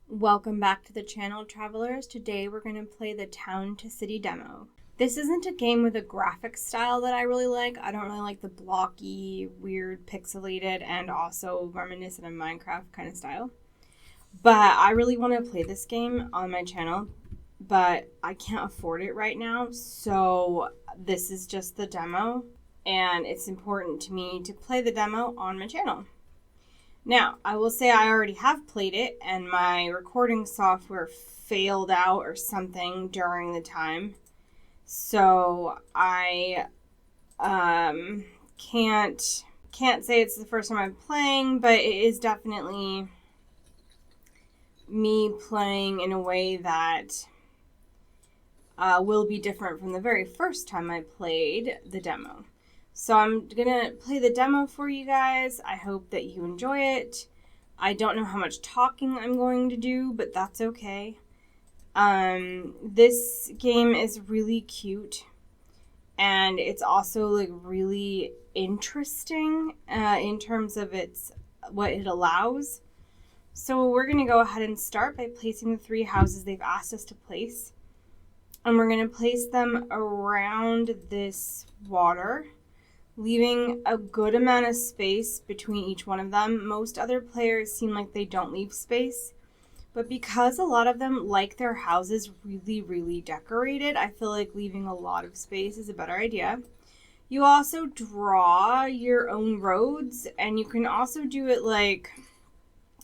Welcome back to the channel, travelers. Today we're going to play the Town to City demo. This isn't a game with a graphic style that I really like. I don't really like the blocky, weird, pixelated, and also reminiscent of Minecraft kind of style. But I really want to play this game on my channel, but I can't afford it right now, so this is just the demo, and it's important to me to play the demo on my channel. Now, I will say I already have played it, and my recording software failed out or something during the time. So I can't say it's the first time I'm playing, but it is definitely me playing in a way that will be different from the very first time I played the demo. So I'm going to play the demo for you guys. I hope that you enjoy it. I don't know how much talking I'm going to do, but that's okay. This game is really cute, and it's also like really interesting in terms of what it allows. So we're going to go ahead and start by placing the 3 houses they've asked us to place. And we're going to place them around this water, leaving a good amount of space between each one of them. Most other players seem like they don't leave space, but because a lot of them like their houses really, really decorated, I feel like leaving a lot of space is a better idea. You also draw your own roads, and you can also do it like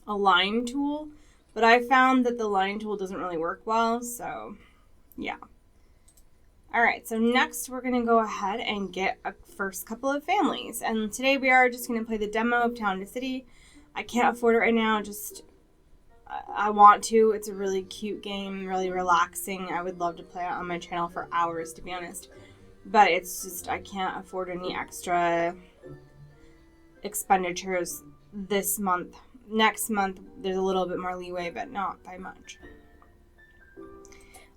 a line tool, but I found that the line tool doesn't really work well, so yeah. All right, so next we're going to go ahead and get a first couple of families. And today we are just going to play the demo of Town to City. I can't afford it right now, just I want to. It's a really cute game, really relaxing. I would love to play it on my channel for hours, to be honest. But it's just I can't afford any extra expenditures this month. Next month, there's a little bit more leeway, but not by much.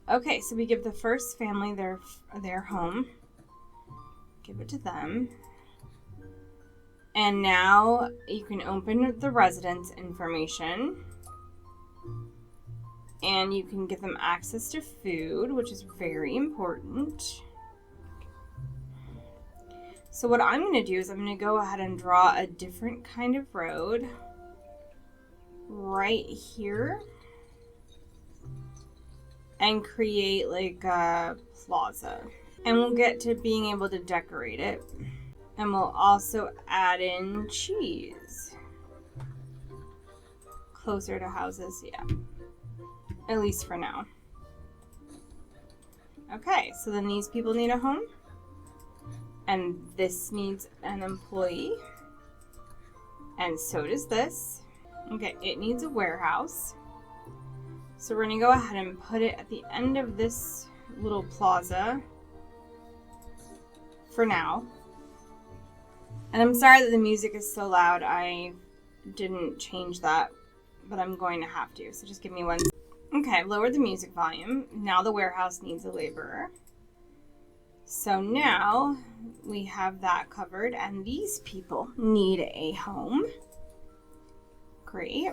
Okay, so we give the first family their home. Give it to them. And now you can open the residence information. And you can give them access to food, which is very important. So what I'm going to do is I'm going to go ahead and draw a different kind of road right here. And create like a plaza. And we'll get to being able to decorate it. And we'll also add in cheese. Closer to houses, yeah. At least for now. Okay, so then these people need a home. And this needs an employee. And so does this. Okay, it needs a warehouse. So we're going to go ahead and put it at the end of this little plaza for now. And I'm sorry that the music is so loud. I didn't change that, but I'm going to have to. So just give me one. Okay, I've lowered the music volume. Now the warehouse needs a laborer. So now we have that covered, and these people need a home. Great.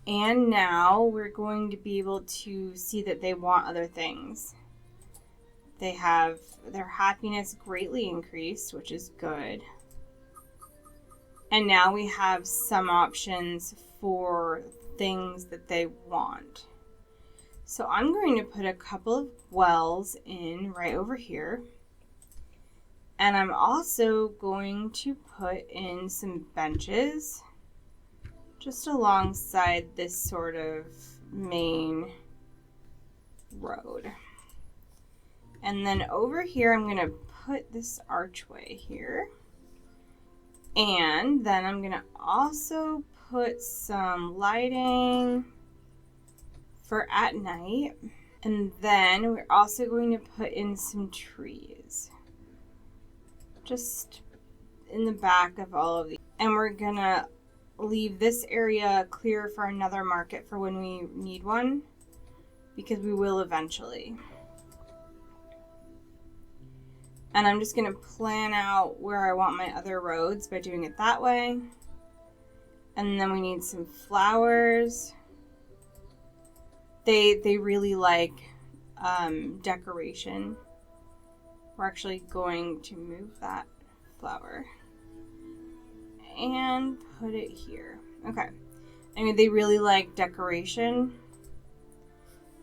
And now we're going to be able to see that they want other things. They have their happiness greatly increased, which is good. And now we have some options for things that they want. So I'm going to put a couple of wells in right over here. And I'm also going to put in some benches just alongside this sort of main road. And then over here, I'm going to put this archway here. And then I'm going to also put some lighting for at night. And then we're also going to put in some trees. Just in the back of all of these. And we're going to leave this area clear for another market for when we need one, because we will eventually. And I'm just going to plan out where I want my other roads by doing it that way. And then we need some flowers. They really like decoration. We're actually going to move that flower and put it here. Okay. I mean, they really like decoration.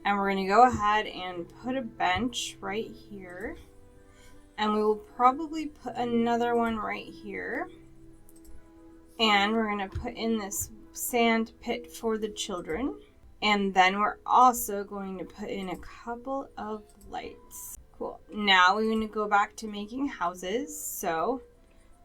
And we're going to go ahead and put a bench right here. And we will probably put another one right here. And we're going to put in this sand pit for the children. And then we're also going to put in a couple of lights. Cool. Now we're going to go back to making houses. So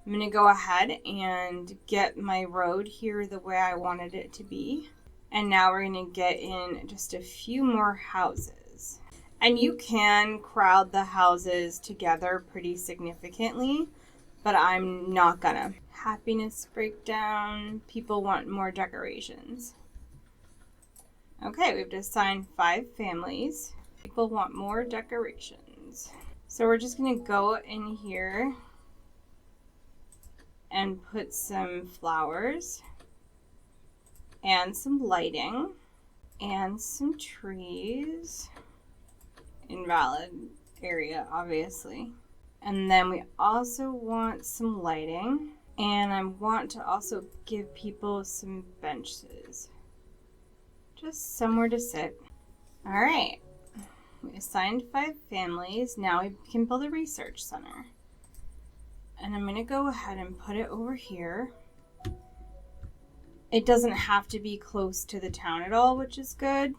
I'm going to go ahead and get my road here the way I wanted it to be. And now we're going to get in just a few more houses. And you can crowd the houses together pretty significantly, but I'm not gonna. Happiness breakdown. People want more decorations. Okay, we've assigned 5 families. People want more decorations. So we're just gonna go in here and put some flowers and some lighting and some trees. Invalid area, obviously. And then we also want some lighting. And I want to also give people some benches. Just somewhere to sit. All right. We assigned 5 families. Now we can build a research center. And I'm going to go ahead and put it over here. It doesn't have to be close to the town at all, which is good.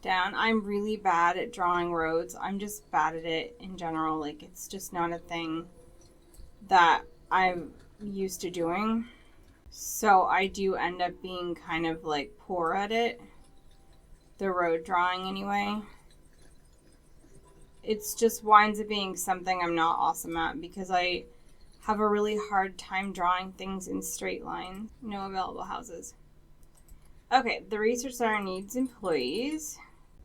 Down. I'm really bad at drawing roads. I'm just bad at it in general. Like, it's just not a thing that I'm used to doing. So I do end up being kind of like poor at it. The road drawing anyway. It's just winds up being something I'm not awesome at because I have a really hard time drawing things in straight lines. No available houses. Okay, the research center needs employees.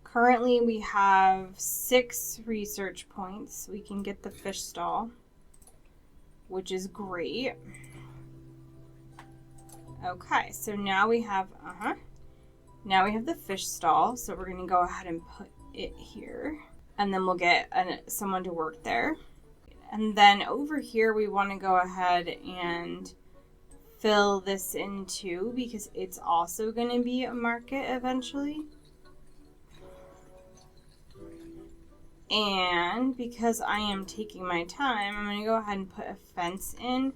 Currently we have 6 research points. We can get the fish stall, which is great. Okay, so now we have, now we have the fish stall. So we're gonna go ahead and put it here. And then we'll get someone to work there. And then over here, we want to go ahead and fill this in too, because it's also going to be a market eventually. And because I am taking my time, I'm going to go ahead and put a fence in,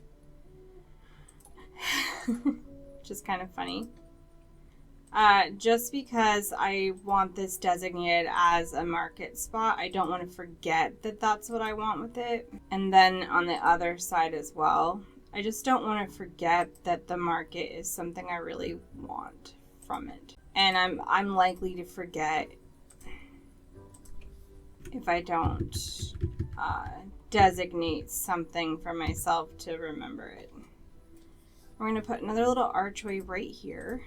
which is kind of funny. Just because I want this designated as a market spot, I don't want to forget that that's what I want with it. And then on the other side as well, I just don't want to forget that the market is something I really want from it. And I'm likely to forget if I don't designate something for myself to remember it. We're going to put another little archway right here.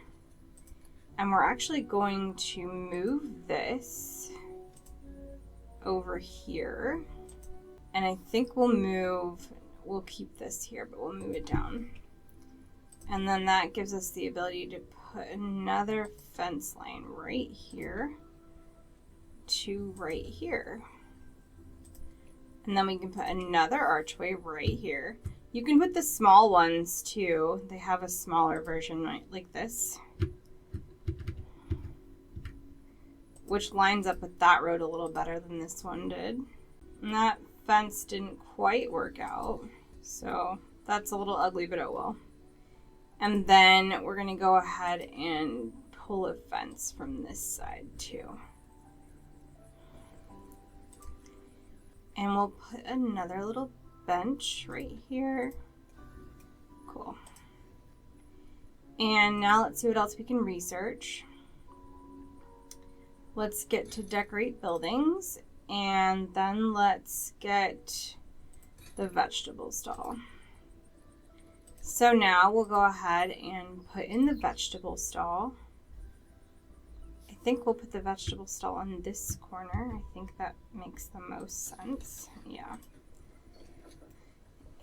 And we're actually going to move this over here. And I think we'll keep this here, but we'll move it down. And then that gives us the ability to put another fence line right here to right here. And then we can put another archway right here. You can put the small ones too. They have a smaller version like this, which lines up with that road a little better than this one did. And that fence didn't quite work out, so that's a little ugly, but it will. And then we're gonna go ahead and pull a fence from this side too. And we'll put another little bench right here. Cool. And now let's see what else we can research. Let's get to decorate buildings, and then let's get the vegetable stall. So now we'll go ahead and put in the vegetable stall. I think we'll put the vegetable stall on this corner. I think that makes the most sense. Yeah.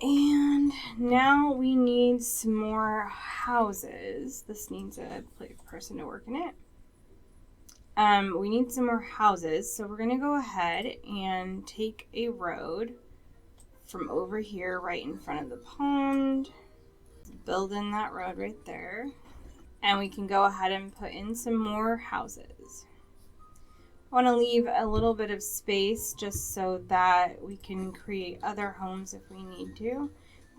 And now we need some more houses. This needs a person to work in it. We need some more houses, so we're gonna go ahead and take a road from over here right in front of the pond. Build in that road right there. And we can go ahead and put in some more houses. I want to leave a little bit of space just so that we can create other homes if we need to.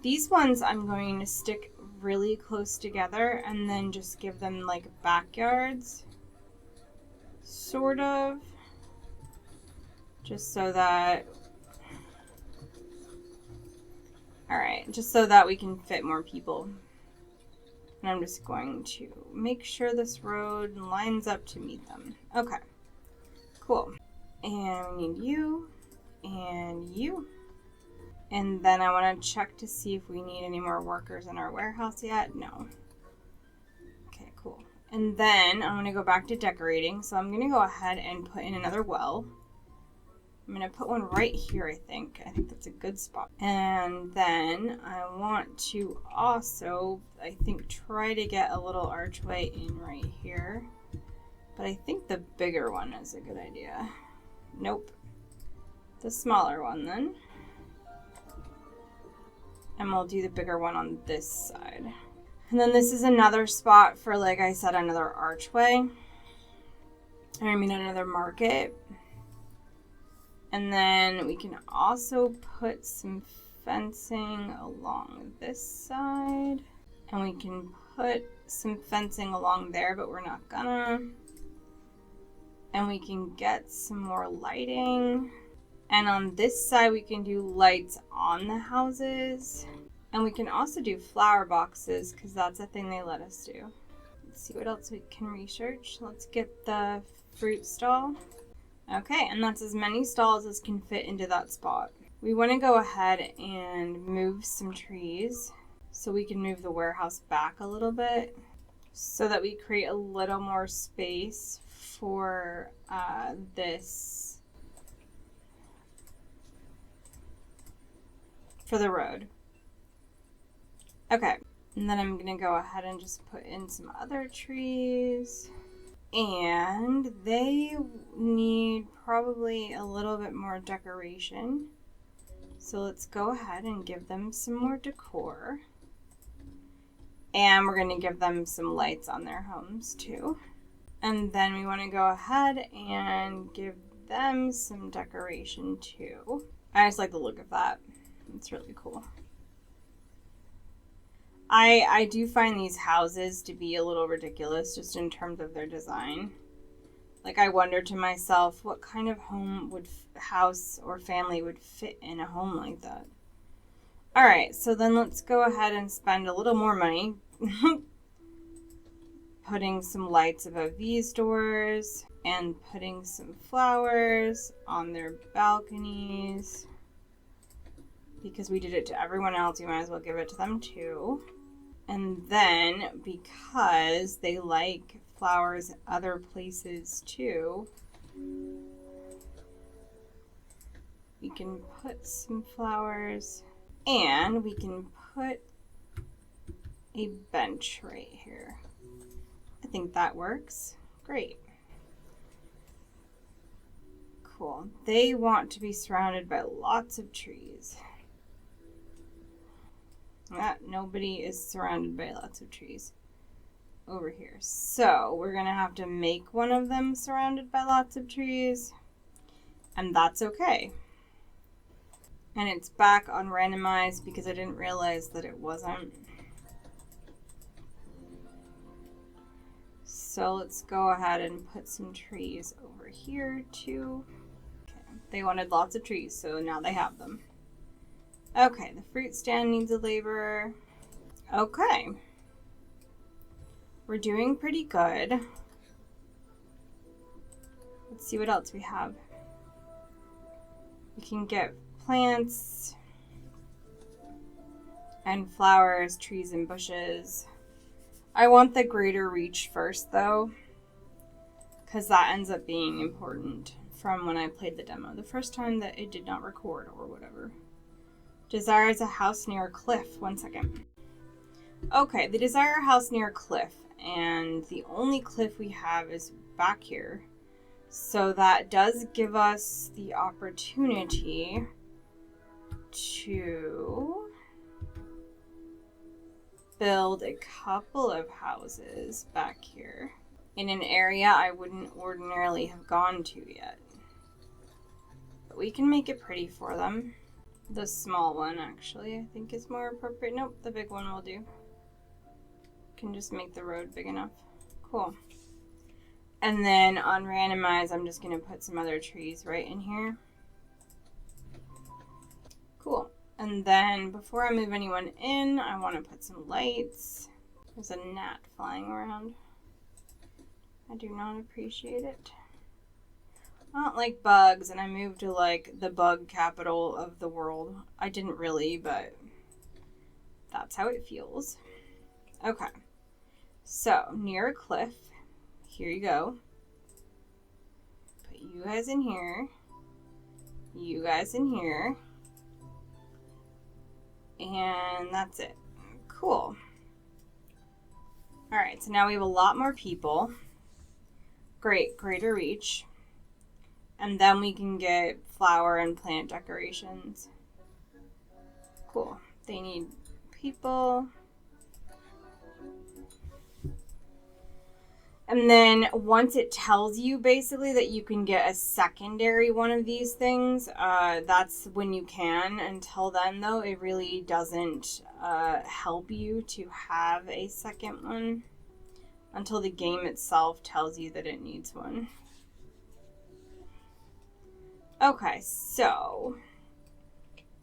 These ones I'm going to stick really close together and then just give them like backyards, sort of, just so that, all right, just so that we can fit more people. And I'm just going to make sure this road lines up to meet them. Okay, cool. And we need you and you. And then I want to check to see if we need any more workers in our warehouse yet. No. Okay, cool. And then I'm going to go back to decorating. So I'm going to go ahead and put in another well. I'm going to put one right here, I think. I think that's a good spot. And then I want to also, I think, try to get a little archway in right here. But I think the bigger one is a good idea. Nope. The smaller one then. And we'll do the bigger one on this side. And then this is another spot for, like I said, another archway. I mean, another market. And then we can also put some fencing along this side. And we can put some fencing along there, but we're not gonna. And we can get some more lighting. And on this side, we can do lights on the houses. And we can also do flower boxes because that's a thing they let us do. Let's see what else we can research. Let's get the fruit stall. Okay, and that's as many stalls as can fit into that spot. We want to go ahead and move some trees so we can move the warehouse back a little bit so that we create a little more space for this, for the road. Okay, and then I'm going to go ahead and just put in some other trees. And they need probably a little bit more decoration. So let's go ahead and give them some more decor. And we're going to give them some lights on their homes too. And then we want to go ahead and give them some decoration too. I just like the look of that. It's really cool. I do find these houses to be a little ridiculous just in terms of their design. Like, I wonder to myself, what kind of house or family would fit in a home like that? All right, so then let's go ahead and spend a little more money putting some lights above these doors and putting some flowers on their balconies. Because we did it to everyone else, we might as well give it to them too. And then, because they like flowers other places too, we can put some flowers and we can put a bench right here. I think that works. Great. Cool. They want to be surrounded by lots of trees. Nobody is surrounded by lots of trees over here. So we're going to have to make one of them surrounded by lots of trees. And that's okay. And it's back on randomized because I didn't realize that it wasn't. So let's go ahead and put some trees over here too. Okay. They wanted lots of trees, so now they have them. Okay, the fruit stand needs a laborer. Okay. We're doing pretty good. Let's see what else we have. We can get plants and flowers, trees, and bushes. I want the greater reach first, though, because that ends up being important from when I played the demo. The first time that it did not record or whatever. Desires a house near a cliff. 1 second. Okay, they desire a house near a cliff, and the only cliff we have is back here. So that does give us the opportunity to build a couple of houses back here in an area I wouldn't ordinarily have gone to yet. But we can make it pretty for them. The small one, actually, I think is more appropriate. Nope, the big one will do. Can just make the road big enough. Cool. And then on randomize, I'm just going to put some other trees right in here. Cool. And then before I move anyone in, I want to put some lights. There's a gnat flying around. I do not appreciate it. I don't like bugs, and I moved to like the bug capital of the world. I didn't really, but that's how it feels. Okay. So, near a cliff. Here you go. Put you guys in here. You guys in here. And that's it. Cool. Alright, so now we have a lot more people. Great, greater reach. And then we can get flower and plant decorations. Cool. They need people. And then once it tells you basically that you can get a secondary one of these things, that's when you can. Until then, though, it really doesn't help you to have a second one until the game itself tells you that it needs one. Okay, so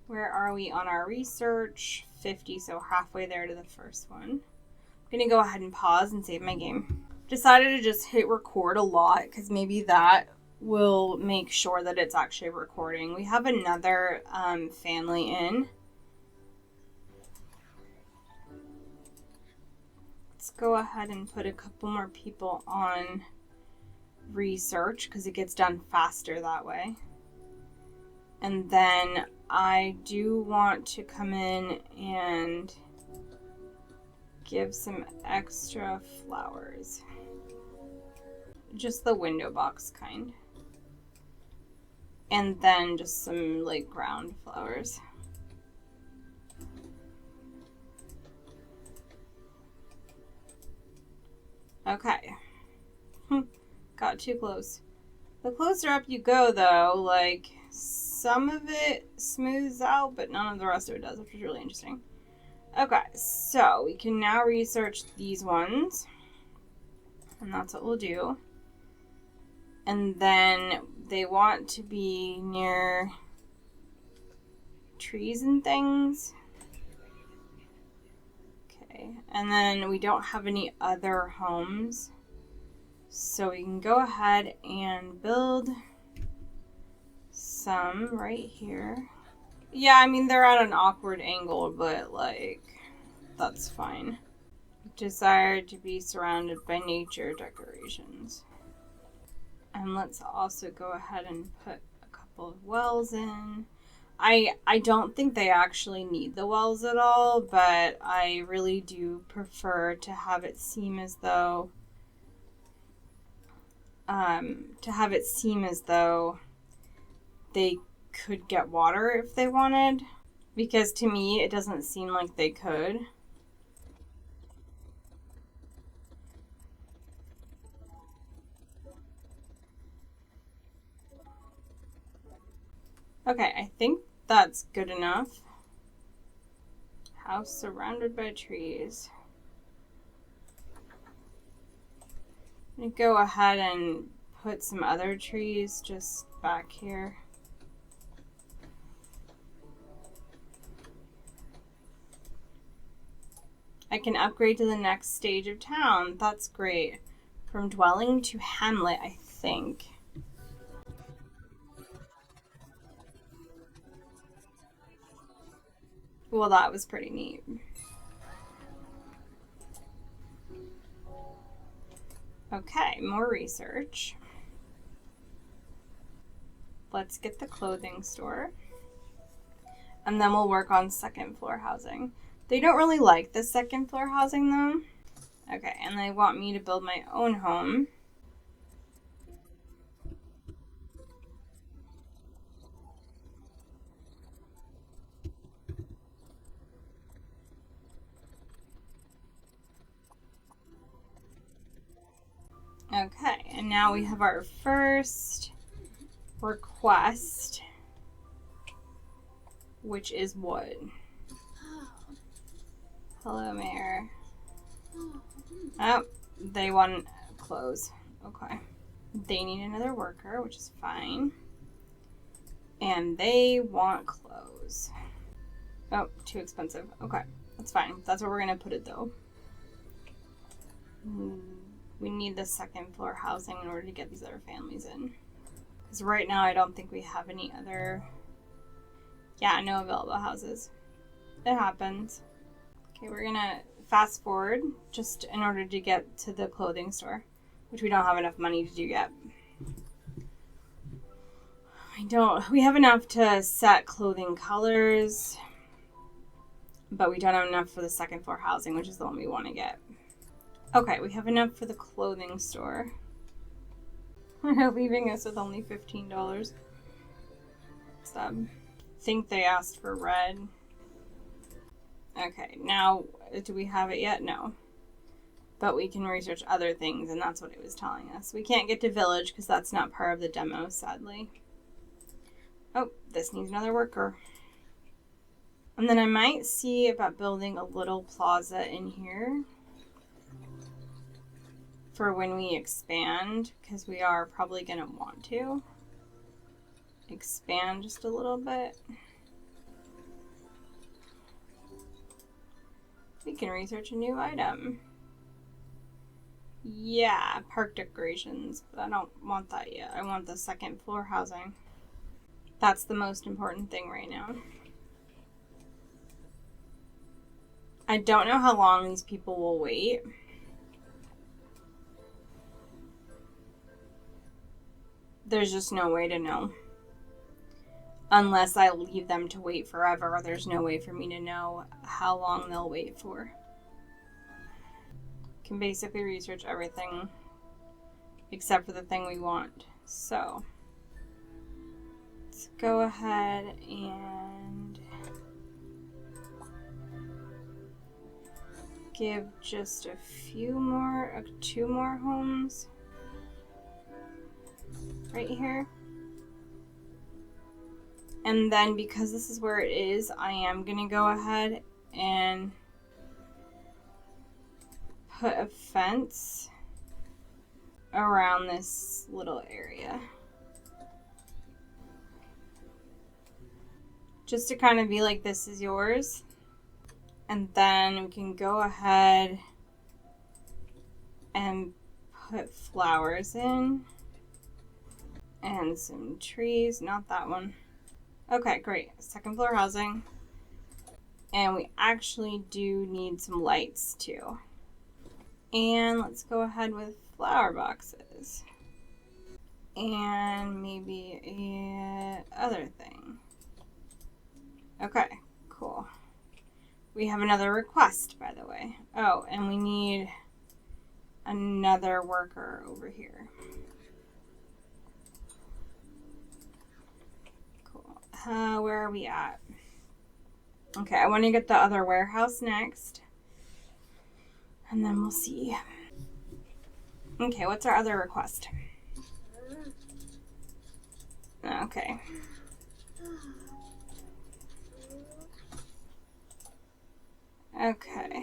where are we on our research? 50, so halfway there to the first one. I'm going to go ahead and pause and save my game. Decided to just hit record a lot because maybe that will make sure that it's actually recording. We have another family in. Let's go ahead and put a couple more people on research because it gets done faster that way. And then I do want to come in and give some extra flowers. Just the window box kind. And then just some like ground flowers. Okay. Got too close. The closer up you go though, like some of it smooths out, but none of the rest of it does, which is really interesting. Okay, so we can now research these ones. And that's what we'll do. And then they want to be near trees and things. Okay, and then we don't have any other homes. So we can go ahead and build some right here. Yeah, I mean, they're at an awkward angle, but, like, that's fine. Desire to be surrounded by nature decorations. And let's also go ahead and put a couple of wells in. I don't think they actually need the wells at all, but I really do prefer to have it seem as though they could get water if they wanted, because to me it doesn't seem like they could. Okay, I think that's good enough. House surrounded by trees. I'm gonna go ahead and put some other trees just back here. I can upgrade to the next stage of town. That's great. From dwelling to hamlet, I think. Well, that was pretty neat. Okay, more research. Let's get the clothing store. And then we'll work on second floor housing. They don't really like the second floor housing though. Okay, and they want me to build my own home. Okay, and now we have our first request, which is wood. Hello, Mayor. Oh, they want clothes. Okay. They need another worker, which is fine. And they want clothes. Oh, too expensive. Okay, that's fine. That's where we're going to put it, though. We need the second floor housing in order to get these other families in. Because right now I don't think we have any other... Yeah, no available houses. It happens. Okay, we're going to fast forward just in order to get to the clothing store, which we don't have enough money to do yet. We have enough to set clothing colors, but we don't have enough for the second floor housing, which is the one we want to get. Okay, we have enough for the clothing store. They're leaving us with only $15. I think they asked for red. Okay, now, do we have it yet? No. But we can research other things, and that's what it was telling us. We can't get to village because that's not part of the demo, sadly. Oh, this needs another worker. And then I might see about building a little plaza in here for when we expand, because we are probably going to want to expand just a little bit. We can research a new item. Yeah, park decorations, but I don't want that yet. I want the second floor housing. That's the most important thing right now. I don't know how long these people will wait. There's just no way to know. Unless I leave them to wait forever, there's no way for me to know how long they'll wait for. Can basically research everything except for the thing we want. So let's go ahead and give just a few more, 2 more homes right here. And then because this is where it is, I am going to go ahead and put a fence around this little area. Just to kind of be like, this is yours. And then we can go ahead and put flowers in. And some trees, not that one. Okay, great. Second floor housing. And we actually do need some lights too. And let's go ahead with flower boxes. And maybe a other thing. Okay, cool. We have another request, by the way. Oh, and we need another worker over here. Where are we at? Okay, I want to get the other warehouse next. And then we'll see. Okay, what's our other request? Okay. Okay.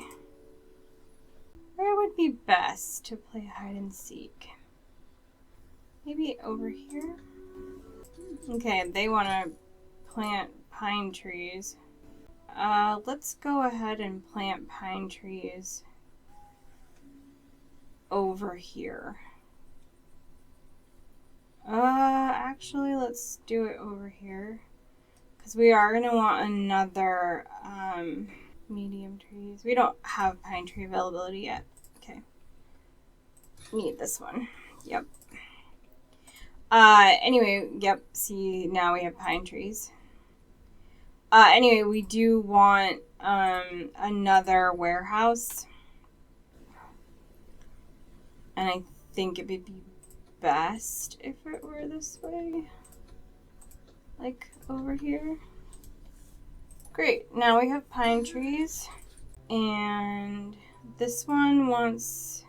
Where would be best to play hide and seek? Maybe over here? Okay, they want to plant pine trees. Let's go ahead and plant pine trees over here. Actually, let's do it over here. Because we are going to want another, medium trees. We don't have pine tree availability yet. Okay. Need this one. Yep. Anyway, yep. See, now we have pine trees. Anyway, we do want another warehouse. And I think it would be best if it were this way. Like over here. Great. Now we have pine trees. And this one wants...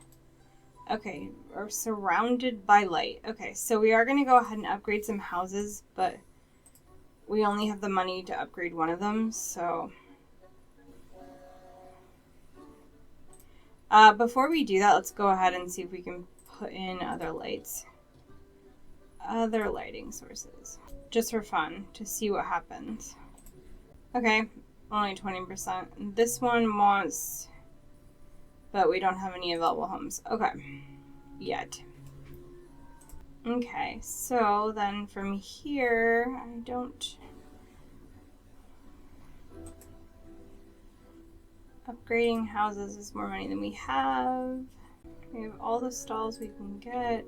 Okay, we're surrounded by light. Okay, so we are going to go ahead and upgrade some houses, but we only have the money to upgrade one of them, so... before we do that, let's go ahead and see if we can put in other lights. Other lighting sources. Just for fun, to see what happens. Okay, only 20%. This one wants... But we don't have any available homes. Okay. Yet. Okay, so then from here, I don't... Upgrading houses is more money than we have. We have all the stalls we can get.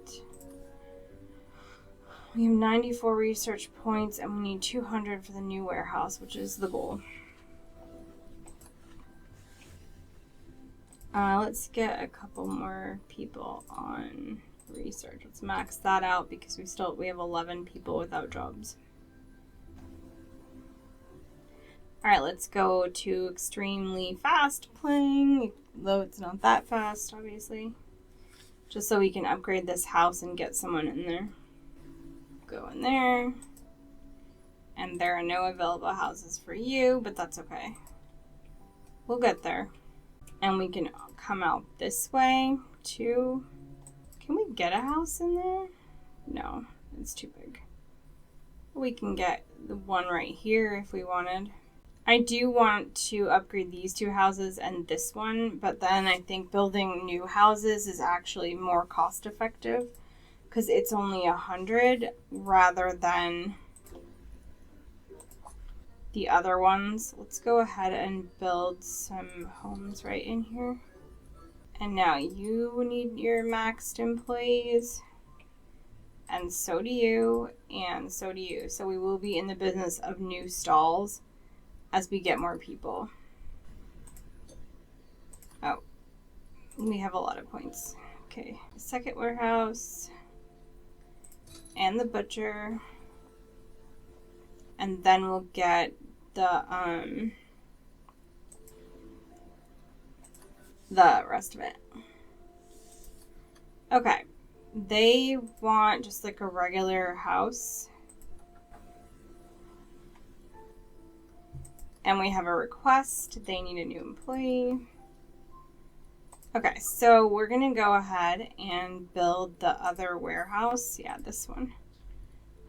We have 94 research points and we need 200 for the new warehouse, which is the goal. Let's get a couple more people on research. Let's max that out because we have 11 people without jobs. All right, let's go to extremely fast playing, though it's not that fast, obviously. Just so we can upgrade this house and get someone in there. Go in there. And there are no available houses for you, but that's okay. We'll get there. And we can come out this way, too. Can we get a house in there? No, it's too big. We can get the one right here if we wanted. I do want to upgrade these two houses and this one, but then I think building new houses is actually more cost effective because it's only 100 rather than the other ones. Let's go ahead and build some homes right in here. And now you need your maxed employees, and so do you, and so do you. So we will be in the business of new stalls as we get more people. Oh, we have a lot of points. Okay, second warehouse and the butcher, and then we'll get the rest of it. Okay, they want just like a regular house. And we have a request. They need a new employee. Okay, so we're going to go ahead and build the other warehouse. Yeah, this one.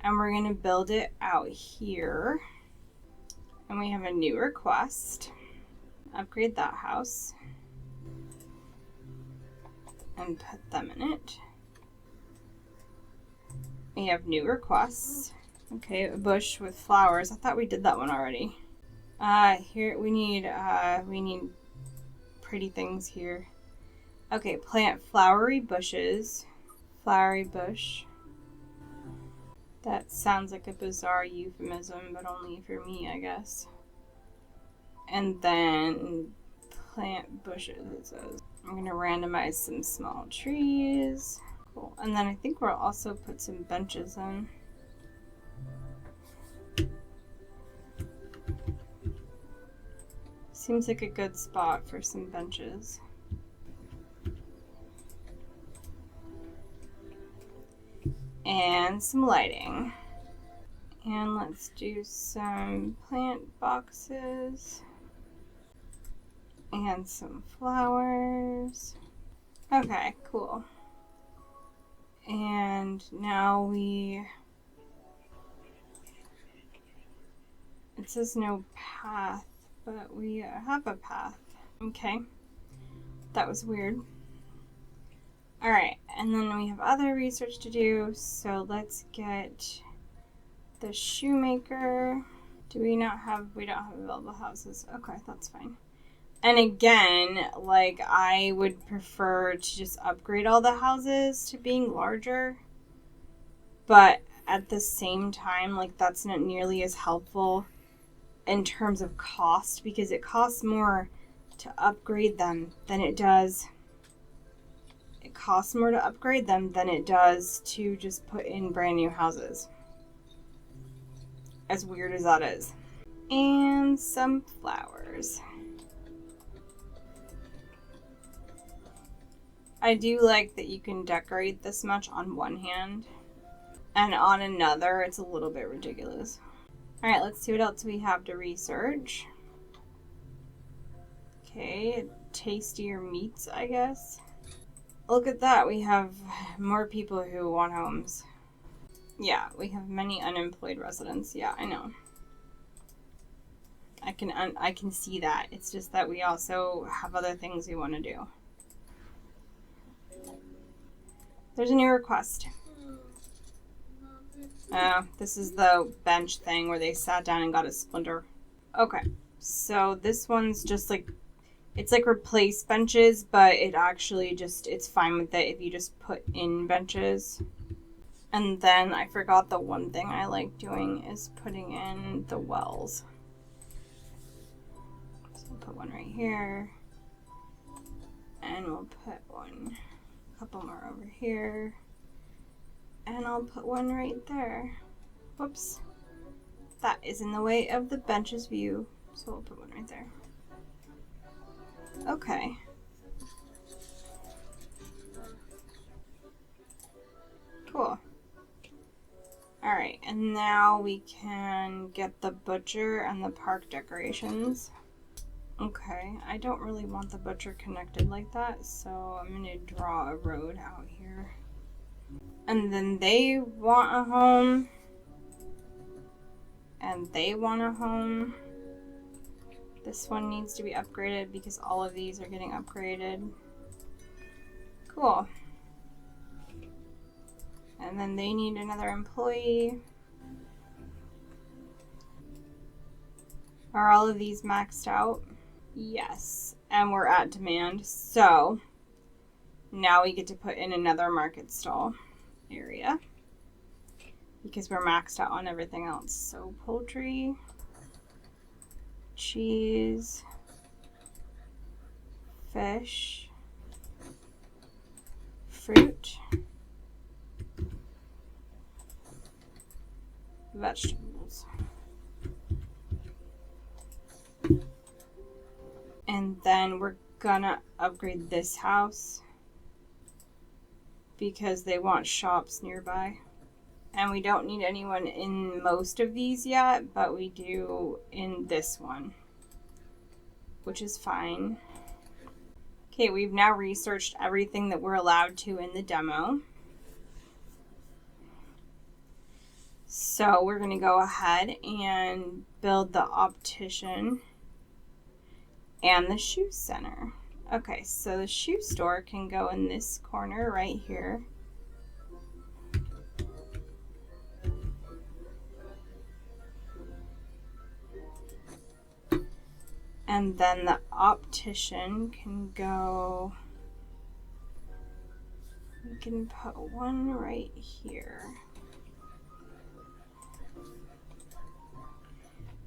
And we're going to build it out here. And we have a new request. Upgrade that house. And put them in it. We have new requests. Okay, a bush with flowers. I thought we did that one already. Here we need pretty things here. Okay, plant flowery bushes. Flowery bush. That sounds like a bizarre euphemism, but only for me, I guess. And then plant bushes, it says. I'm gonna randomize some small trees. Cool. And then I think we'll also put some benches in. Seems like a good spot for some benches. And some lighting. And let's do some plant boxes. And some flowers. Okay, cool. And now it says no path. But we have a path. Okay. That was weird. Alright, and then we have other research to do. So let's get the shoemaker. We don't have available houses. Okay, that's fine. And again, like, I would prefer to just upgrade all the houses to being larger. But at the same time, like, that's not nearly as helpful in terms of cost, because it costs more to upgrade them than it does. It costs more to upgrade them than it does to just put in brand new houses. As weird as that is. And some flowers. I do like that you can decorate this much on one hand, and on another it's a little bit ridiculous. Alright, let's see what else we have to research. Okay, tastier meats, I guess. Look at that, we have more people who want homes. Yeah, we have many unemployed residents. Yeah, I know. I can see that. It's just that we also have other things we want to do. There's a new request. This is the bench thing where they sat down and got a splinter. Okay, so this one's just like, it's like replace benches, but it actually just, it's fine with it if you just put in benches. And then I forgot the one thing I like doing is putting in the wells. So we'll put one right here. And we'll put one, a couple more over here. And I'll put one right there. Whoops. That is in the way of the bench's view. So we'll put one right there. Okay. Cool. Alright, and now we can get the butcher and the park decorations. Okay, I don't really want the butcher connected like that, so I'm going to draw a road out here. And then they want a home. And they want a home. This one needs to be upgraded because all of these are getting upgraded. Cool. And then they need another employee. Are all of these maxed out? Yes. And we're at demand. So now we get to put in another market stall area because we're maxed out on everything else. So poultry, cheese, fish, fruit, vegetables. And then we're gonna upgrade this house because they want shops nearby. And we don't need anyone in most of these yet, but we do in this one, which is fine. Okay, we've now researched everything that we're allowed to in the demo. So we're gonna go ahead and build the optician and the shoe center. Okay, so the shoe store can go in this corner right here. And then the optician can go, we can put one right here.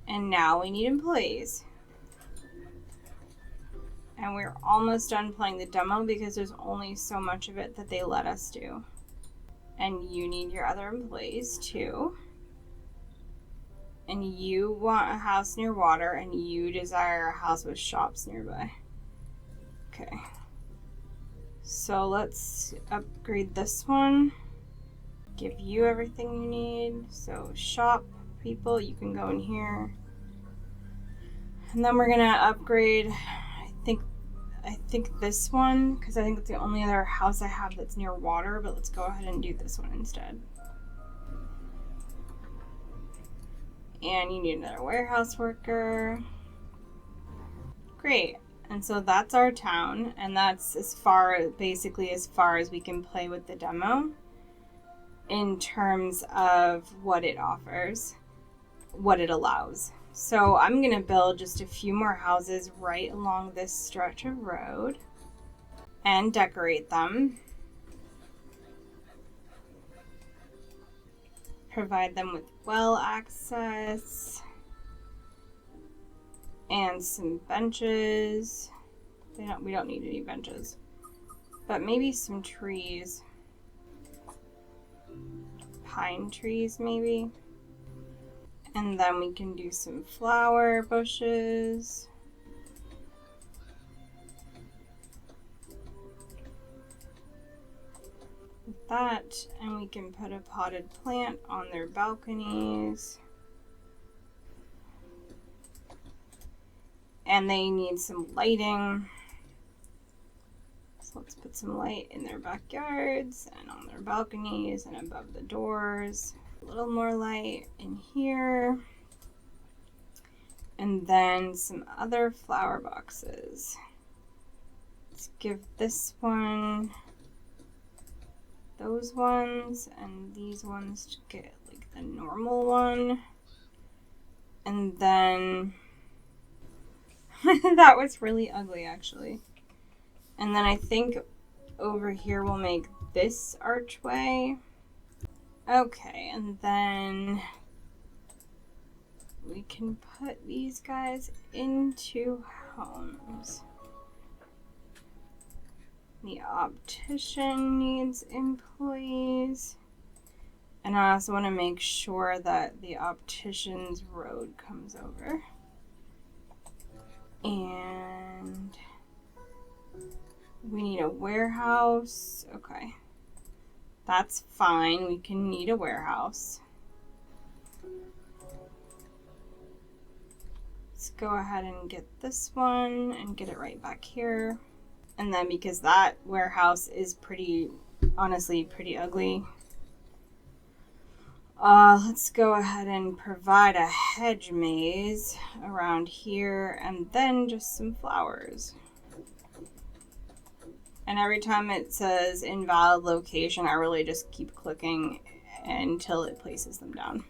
And now we need employees. And we're almost done playing the demo because there's only so much of it that they let us do. And you need your other employees too. And you want a house near water, and you desire a house with shops nearby. Okay. So let's upgrade this one. Give you everything you need. So shop people, you can go in here. And then we're gonna upgrade, I think this one, because I think it's the only other house I have that's near water, but let's go ahead and do this one instead. And you need another warehouse worker. Great. And so that's our town, and that's basically as far as we can play with the demo in terms of what it offers, what it allows. So I'm gonna build just a few more houses right along this stretch of road and decorate them. Provide them with well access. And some benches. We don't need any benches. But maybe some trees. Pine trees, maybe. And then we can do some flower bushes. Like that. And we can put a potted plant on their balconies. And they need some lighting. So let's put some light in their backyards and on their balconies and above the doors. A little more light in here. And then some other flower boxes. Let's give this one those ones and these ones to get like the normal one. And then that was really ugly actually. And then I think over here we'll make this archway. Okay, and then we can put these guys into homes. The optician needs employees. And I also want to make sure that the optician's road comes over. And we need a warehouse. Okay. That's fine. We can need a warehouse. Let's go ahead and get this one and get it right back here. And then because that warehouse is honestly pretty ugly, let's go ahead and provide a hedge maze around here and then just some flowers. And every time it says invalid location, I really just keep clicking until it places them down.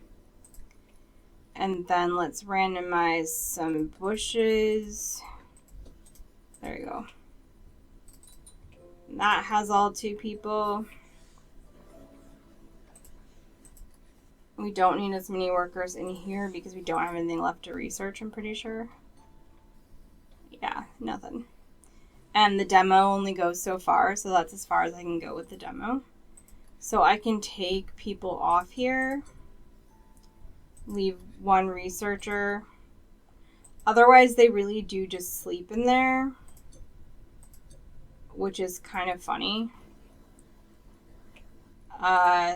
And then let's randomize some bushes. There you go. And that has all 2 people. We don't need as many workers in here because we don't have anything left to research, I'm pretty sure. Yeah, nothing. And the demo only goes so far, so that's as far as I can go with the demo. So I can take people off here, leave 1 researcher. Otherwise, they really do just sleep in there, which is kind of funny.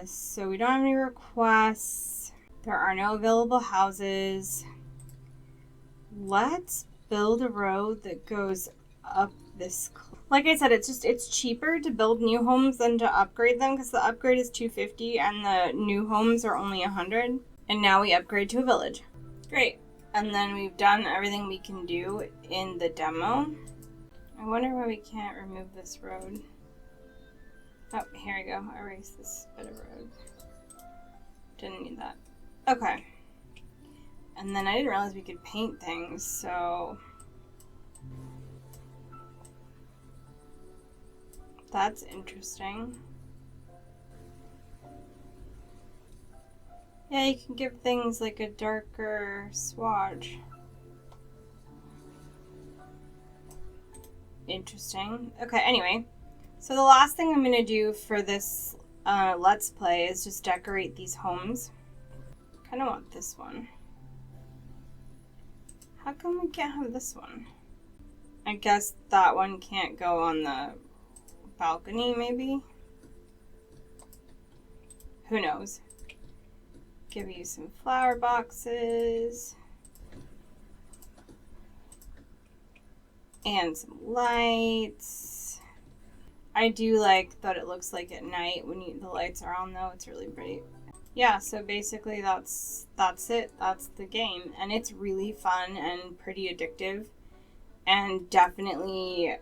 So we don't have any requests. There are no available houses. Let's build a road that goes up this. Like I said, it's cheaper to build new homes than to upgrade them because the upgrade is $250 and the new homes are only $100. And now we upgrade to a village. Great. And then we've done everything we can do in the demo. I wonder why we can't remove this road. Oh, here we go. Erase this bit of road. Didn't need that. Okay. And then I didn't realize we could paint things, so that's interesting. Yeah, you can give things like a darker swatch. Interesting. Okay, anyway. So the last thing I'm going to do for this Let's Play is just decorate these homes. I kind of want this one. How come we can't have this one? I guess that one can't go on the balcony, maybe? Who knows? Give you some flower boxes. And some lights. I do like that it looks like at night when the lights are on though. It's really pretty. Yeah, so basically that's it. That's the game. And it's really fun and pretty addictive. And definitely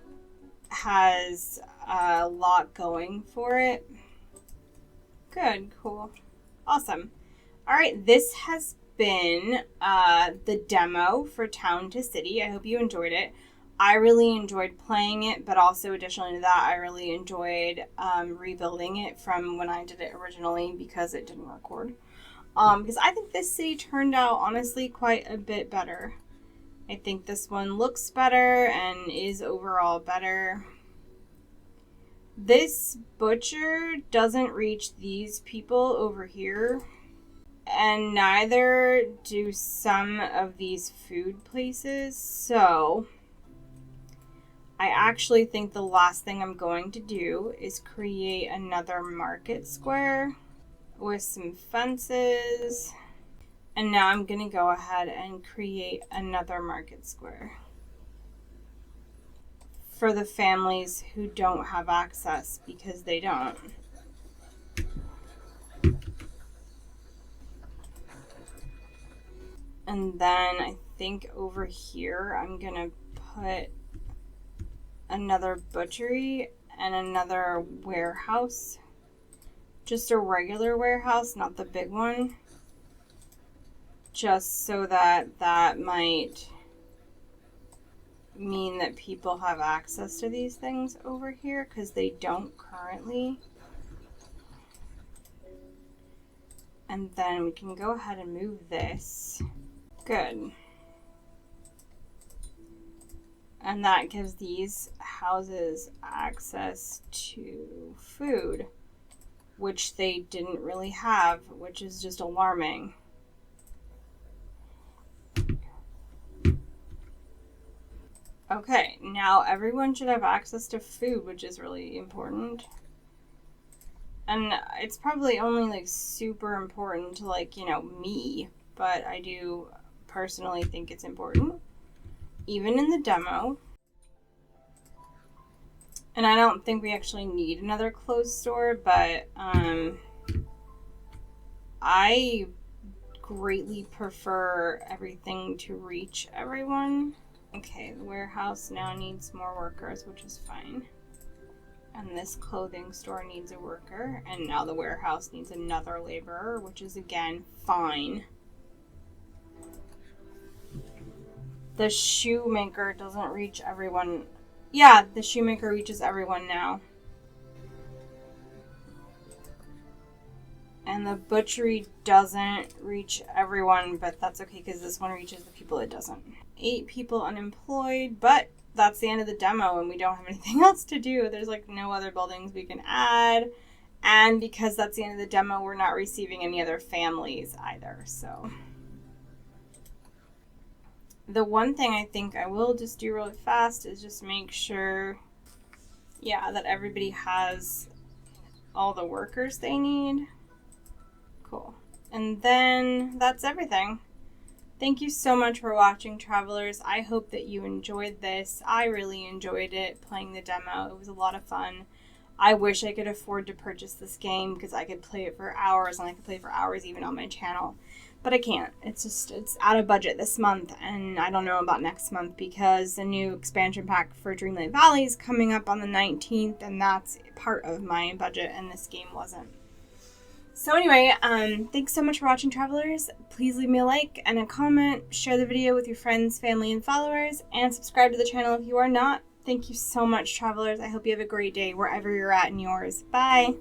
has a lot going for it. Good, cool. Awesome. All right, this has been the demo for Town to City. I hope you enjoyed it. I really enjoyed playing it, but also additionally to that, I really enjoyed rebuilding it from when I did it originally because it didn't record. Because I think this city turned out honestly quite a bit better. I think this one looks better and is overall better. This butcher doesn't reach these people over here, and neither do some of these food places. So I actually think the last thing I'm going to do is create another market square with some fences. And now I'm going to go ahead and create another market square for the families who don't have access, because they don't. And then I think over here I'm going to put another butchery and another warehouse. Just a regular warehouse, not the big one. Just so that might mean that people have access to these things over here, because they don't currently. And then we can go ahead and move this. Good. And that gives these houses access to food, which they didn't really have, which is just alarming. Okay, now everyone should have access to food, which is really important. And it's probably only like super important to, like, you know, me, but I do personally think it's important, even in the demo. And I don't think we actually need another clothes store, but I greatly prefer everything to reach everyone. Okay, the warehouse now needs more workers, which is fine. And this clothing store needs a worker. And now the warehouse needs another laborer, which is, again, fine. The shoemaker doesn't reach everyone. Yeah, the shoemaker reaches everyone now. And the butchery doesn't reach everyone, but that's okay because this one reaches the people it doesn't. 8 people unemployed, but that's the end of the demo and we don't have anything else to do. There's like no other buildings we can add. And because that's the end of the demo, we're not receiving any other families either. So the one thing I think I will just do really fast is just make sure, yeah, that everybody has all the workers they need. Cool. And then that's everything. Thank you so much for watching, travelers. I hope that you enjoyed this. I really enjoyed it playing the demo. It was a lot of fun. I wish I could afford to purchase this game because I could play it for hours, and I could play for hours even on my channel. But I can't. It's out of budget this month, and I don't know about next month because the new expansion pack for Dreamlight Valley is coming up on the 19th, and that's part of my budget, and this game wasn't. So anyway, thanks so much for watching, travelers. Please leave me a like and a comment, share the video with your friends, family, and followers, and subscribe to the channel if you are not. Thank you so much, travelers. I hope you have a great day wherever you're at in yours. Bye!